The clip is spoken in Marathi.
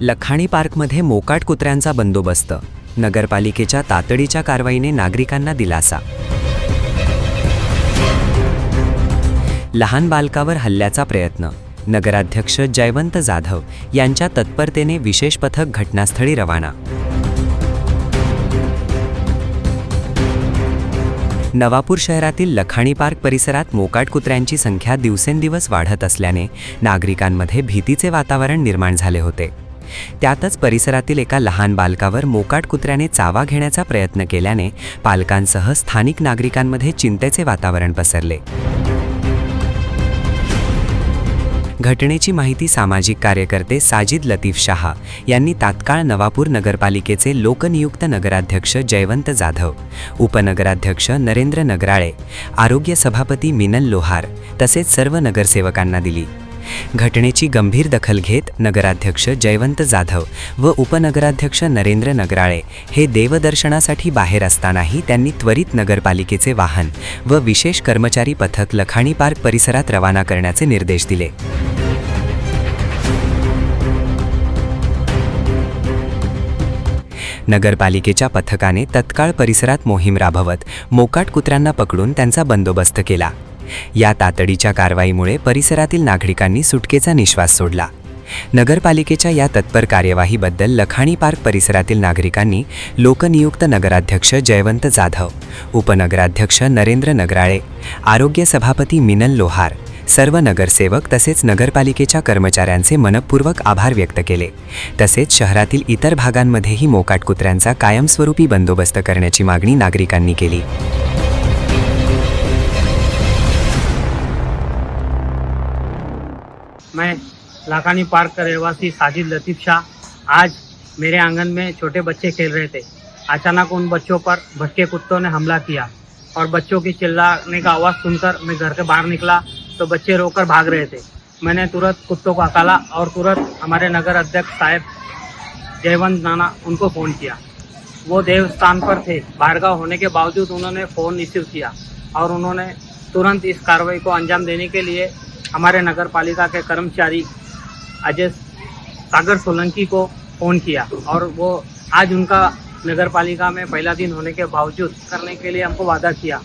लखाणी पार्कमध्ये मोकाट कुत्र्यांचा बंदोबस्त, नगरपालिकेच्या तातडीच्या कारवाईने नागरिकांना दिलासा. लहान बालकावर हल्ल्याचा प्रयत्न, नगराध्यक्ष जयवंत जाधव यांच्या तत्परतेने विशेष पथक घटनास्थळी रवाना. नवापूर शहरातील लखाणी पार्क परिसरात मोकाट कुत्र्यांची संख्या दिवसेंदिवस वाढत असल्याने नागरिकांमध्ये भीतीचे वातावरण निर्माण झाले होते. त्यातच परिसरातील एका लहान बालकावर मोकाट कुत्र्याने चावा घेण्याचा प्रयत्न केल्याने पालकांसह स्थानिक नागरिकांमध्ये चिंतेचे वातावरण पसरले. घटनेची माहिती सामाजिक कार्यकर्ते साजिद लतीफ शाह यांनी तात्काळ नवापूर नगरपालिकेचे लोकनियुक्त नगराध्यक्ष जयवंत जाधव, उपनगराध्यक्ष नरेंद्र नगराळे, आरोग्य सभापती मिनल लोहार तसेच सर्व नगरसेवकांना दिली. घटनेची गंभीर दखल घेत नगराध्यक्ष जयवंत जाधव व उपनगराध्यक्ष नरेंद्र नगराळे हे देवदर्शनासाठी बाहेर असतानाही त्यांनी त्वरित नगरपालिकेचे वाहन व विशेष कर्मचारी पथक लखाणी पार्क परिसरात रवाना करण्याचे निर्देश दिले. नगरपालिकेच्या पथकाने तत्काळ परिसरात मोहीम राबवत मोकाट कुत्र्यांना पकडून त्यांचा बंदोबस्त केला. या तातडीच्या कारवाईमुळे परिसरातील नागरिकांनी सुटकेचा निश्वास सोडला. नगरपालिकेच्या या तत्पर कार्यवाहीबद्दल लखाणी पार्क परिसरातील नागरिकांनी लोकनियुक्त नगराध्यक्ष जयवंत जाधव, उपनगराध्यक्ष नरेंद्र नगराळे, आरोग्य सभापती मिनल लोहार, सर्व नगरसेवक तसेच नगरपालिकेच्या कर्मचाऱ्यांचे मनपूर्वक आभार व्यक्त केले. तसेच शहरातील इतर भागांमध्येही मोकाट कुत्र्यांचा कायमस्वरूपी बंदोबस्त करण्याची मागणी नागरिकांनी केली. मैं लाखानी पार्क का रहवासी साजिद लतीफ शाह, आज मेरे आंगन में छोटे बच्चे खेल रहे थे. अचानक उन बच्चों पर भटके कुत्तों ने हमला किया और बच्चों की चिल्लाने का आवाज़ सुनकर मैं घर के बाहर निकला तो बच्चे रोकर भाग रहे थे. मैंने तुरंत कुत्तों को हकाला और तुरंत हमारे नगर अध्यक्ष साहब जयवंत नाना उनको फ़ोन किया. वो देवस्थान पर थे. बाहरगाव होने के बावजूद उन्होंने फ़ोन रिसीव किया और उन्होंने तुरंत इस कार्रवाई को अंजाम देने के लिए हमारे नगर पालिका के कर्मचारी अजय सागर सोलंकी को फ़ोन किया और वो आज उनका नगर पालिका में पहला दिन होने के बावजूद करने के लिए हमको वादा किया.